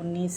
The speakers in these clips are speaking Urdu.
19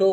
2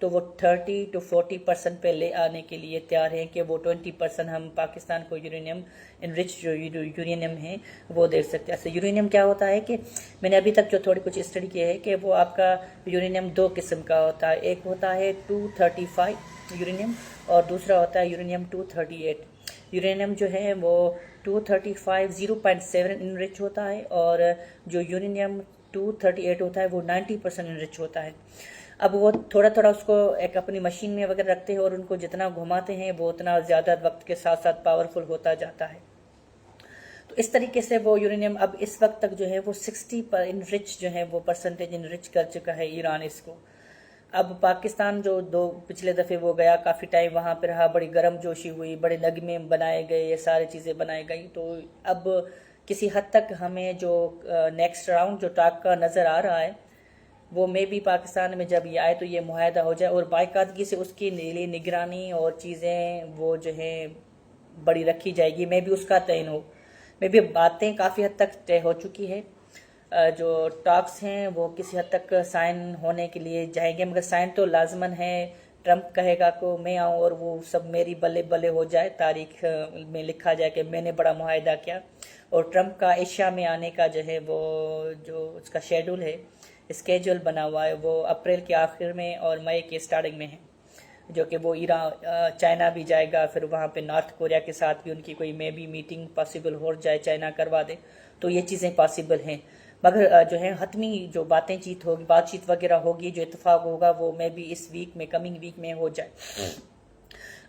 تو وہ 30 to 40% پہ لے آنے کے لیے تیار ہیں کہ وہ 20% ہم پاکستان کو یورینیم انرچ جو یورینیم ہے وہ دے سکتے ہیں. ایسے یورینیم کیا ہوتا ہے کہ میں نے ابھی تک جو تھوڑی کچھ اسٹڈی کی ہے کہ وہ آپ کا یورینیم 2 قسم کا ہوتا ہے. ایک ہوتا ہے 235 یورینیم اور دوسرا ہوتا ہے یورینیم 238. یورینیم جو ہے وہ 235 0.7 انرچ ہوتا ہے اور جو یورینیم 238 ہوتا ہے وہ 90% انرچ ہوتا ہے. اب وہ تھوڑا تھوڑا اس کو ایک اپنی مشین میں وغیرہ رکھتے ہیں اور ان کو جتنا گھماتے ہیں وہ اتنا زیادہ وقت کے ساتھ ساتھ پاورفل ہوتا جاتا ہے. تو اس طریقے سے وہ یورینیم اب اس وقت تک جو ہے وہ 60 پر انرچ جو ہے وہ پرسنٹیج انرچ کر چکا ہے ایران اس کو. اب پاکستان جو پچھلے دفعے وہ گیا کافی ٹائم وہاں پہ رہا, بڑی گرم جوشی ہوئی, بڑے نغمے بنائے گئے, یہ ساری چیزیں بنائی گئی. تو اب کسی حد تک ہمیں جو نیکسٹ راؤنڈ جو ٹاک کا نظر آ رہا ہے وہ میں بھی پاکستان میں جب یہ آئے تو یہ معاہدہ ہو جائے اور باقاعدگی سے اس کی نیلی نگرانی اور چیزیں وہ جو ہیں بڑی رکھی جائے گی. میں بھی اس کا تعین ہوں. میں بھی باتیں کافی حد تک طے ہو چکی ہے. جو ٹاکس ہیں وہ کسی حد تک سائن ہونے کے لیے جائیں گے, مگر سائن تو لازماً ہے. ٹرمپ کہے گا کہ میں آؤں اور وہ سب میری بلے بلے ہو جائے, تاریخ میں لکھا جائے کہ میں نے بڑا معاہدہ کیا. اور ٹرمپ کا ایشیا میں آنے کا جو ہے وہ جو اس کا شیڈول ہے, اسکیجول بنا ہوا ہے, وہ اپریل کے آخر میں اور مئی کے سٹارٹنگ میں ہے, جو کہ وہ چائنا بھی جائے گا. پھر وہاں پہ نارتھ کوریا کے ساتھ بھی ان کی کوئی میں بھی میٹنگ پاسبل ہو جائے, چائنا کروا دے. تو یہ چیزیں پاسبل ہیں, مگر جو ہے حتمی جو بات چیت وغیرہ ہوگی, جو اتفاق ہوگا وہ میں بھی اس ویک میں, کمنگ ویک میں ہو جائے.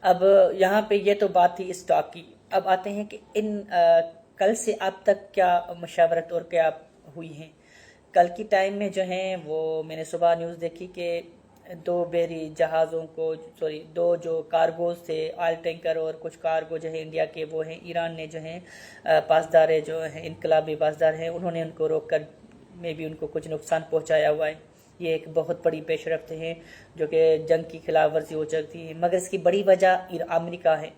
اب یہاں پہ یہ تو بات تھی اس ٹاک کی. اب آتے ہیں کہ کل سے اب تک کیا مشاورت اور کیا ہوئی ہیں. کل کی ٹائم میں جو ہیں وہ میں نے صبح نیوز دیکھی کہ 2 بحری جہازوں کو دو جو کارگوز تھے, آئل ٹینکر اور کچھ کارگو جو ہے انڈیا کے وہ ہیں, ایران نے جو ہیں پاسدار جو ہیں انقلابی پاسدار ہیں انہوں نے ان کو روک کر میں بھی ان کو کچھ نقصان پہنچایا ہوا ہے. یہ ایک بہت بڑی پیش رفت ہے جو کہ جنگ کی خلاف ورزی ہو سکتی ہے. مگر اس کی بڑی وجہ امریکہ ہے,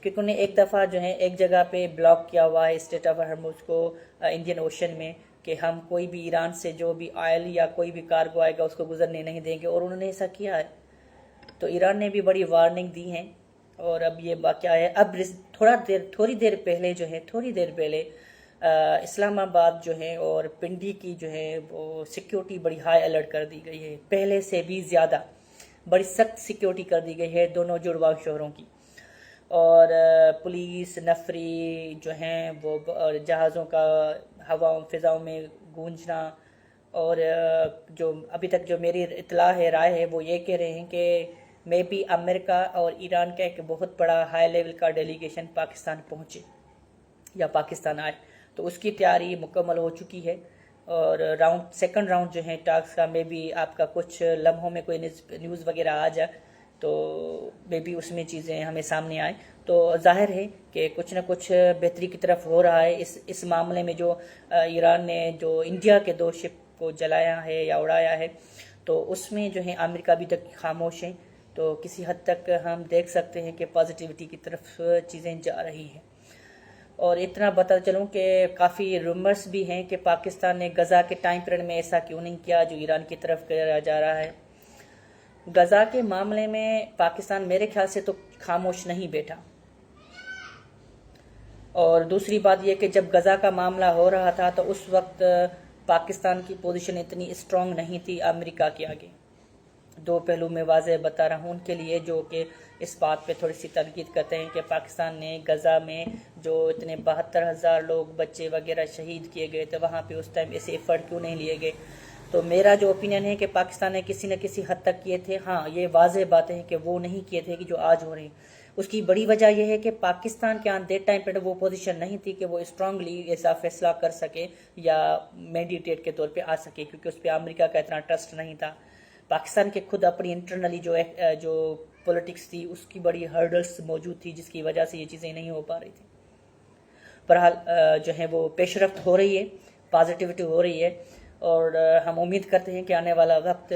کیونکہ انہیں ایک دفعہ جو ہے ایک جگہ پہ بلاک کیا ہوا ہے اسٹریٹ آف ہرمز کو انڈین اوشن میں, کہ ہم کوئی بھی ایران سے جو بھی آئل یا کوئی بھی کارگو آئے گا اس کو گزرنے نہیں دیں گے, اور انہوں نے ایسا کیا ہے. تو ایران نے بھی بڑی وارننگ دی ہے. اور اب یہ واقعہ ہے, اب تھوڑی دیر پہلے اسلام آباد جو ہے اور پنڈی کی جو ہے وہ سیکیورٹی بڑی ہائی الرٹ کر دی گئی ہے, پہلے سے بھی زیادہ بڑی سخت سیکیورٹی کر دی گئی ہے دونوں جڑواں شہروں کی. اور پولیس نفری جو ہیں وہ جہازوں کا ہواؤں فضاؤں میں گونجنا, اور جو ابھی تک جو میری اطلاع ہے, رائے ہے, وہ یہ کہہ رہے ہیں کہ میں بھی امریکہ اور ایران کا ایک بہت بڑا ہائی لیول کا ڈیلیگیشن پاکستان پہنچے یا پاکستان آئے. تو اس کی تیاری مکمل ہو چکی ہے. اور سیکنڈ راؤنڈ جو ہے ٹاکس کا, میں بھی آپ کا کچھ لمحوں میں کوئی نیوز وغیرہ آ جائے تو میں بھی اس میں چیزیں ہمیں سامنے آئیں. تو ظاہر ہے کہ کچھ نہ کچھ بہتری کی طرف ہو رہا ہے اس معاملے میں. جو ایران نے جو انڈیا کے 2 شپ کو جلایا ہے یا اڑایا ہے, تو اس میں جو ہے امریکہ ابھی تک خاموش ہے. تو کسی حد تک ہم دیکھ سکتے ہیں کہ پازیٹیوٹی کی طرف چیزیں جا رہی ہیں. اور اتنا بتا چلوں کہ کافی رومرز بھی ہیں کہ پاکستان نے غزہ کے ٹائم پیریڈ میں ایسا کیوں نہیں کیا جو ایران کی طرف کیا جا رہا ہے. غزہ کے معاملے میں پاکستان میرے خیال سے تو خاموش نہیں بیٹھا. اور دوسری بات یہ کہ جب غزہ کا معاملہ ہو رہا تھا تو اس وقت پاکستان کی پوزیشن اتنی اسٹرانگ نہیں تھی امریکہ کے آگے. 2 پہلو میں واضح بتا رہا ہوں ان کے لیے جو کہ اس بات پہ تھوڑی سی تنقید کرتے ہیں کہ پاکستان نے غزہ میں جو اتنے 72,000 لوگ بچے وغیرہ شہید کیے گئے تھے وہاں پہ اس ٹائم ایسے ایفرٹ کیوں نہیں لیے گئے. تو میرا جو اوپینین ہے کہ پاکستان نے کسی نہ کسی حد تک کیے تھے. ہاں یہ واضح باتیں ہیں کہ وہ نہیں کیے تھے کہ جو آج ہو رہے ہیں. اس کی بڑی وجہ یہ ہے کہ پاکستان کے آن دیٹ ٹائم پہ وہ پوزیشن نہیں تھی کہ وہ اسٹرانگلی ایسا فیصلہ کر سکے یا مینڈیٹیٹ کے طور پہ آ سکے, کیونکہ اس پہ امریکہ کا اتنا ٹرسٹ نہیں تھا. پاکستان کے خود اپنی انٹرنلی جو پولیٹکس تھی اس کی بڑی ہرڈلس موجود تھی جس کی وجہ سے یہ چیزیں نہیں ہو پا رہی تھیں. بہرحال جو ہے وہ پیش رفت ہو رہی ہے, پازیٹیوٹی ہو رہی ہے, اور ہم امید کرتے ہیں کہ آنے والا وقت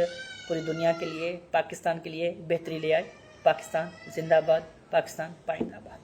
پوری دنیا کے لیے, پاکستان کے لیے بہتری لے آئے. پاکستان زندہ باد, پاکستان پائندہ باد.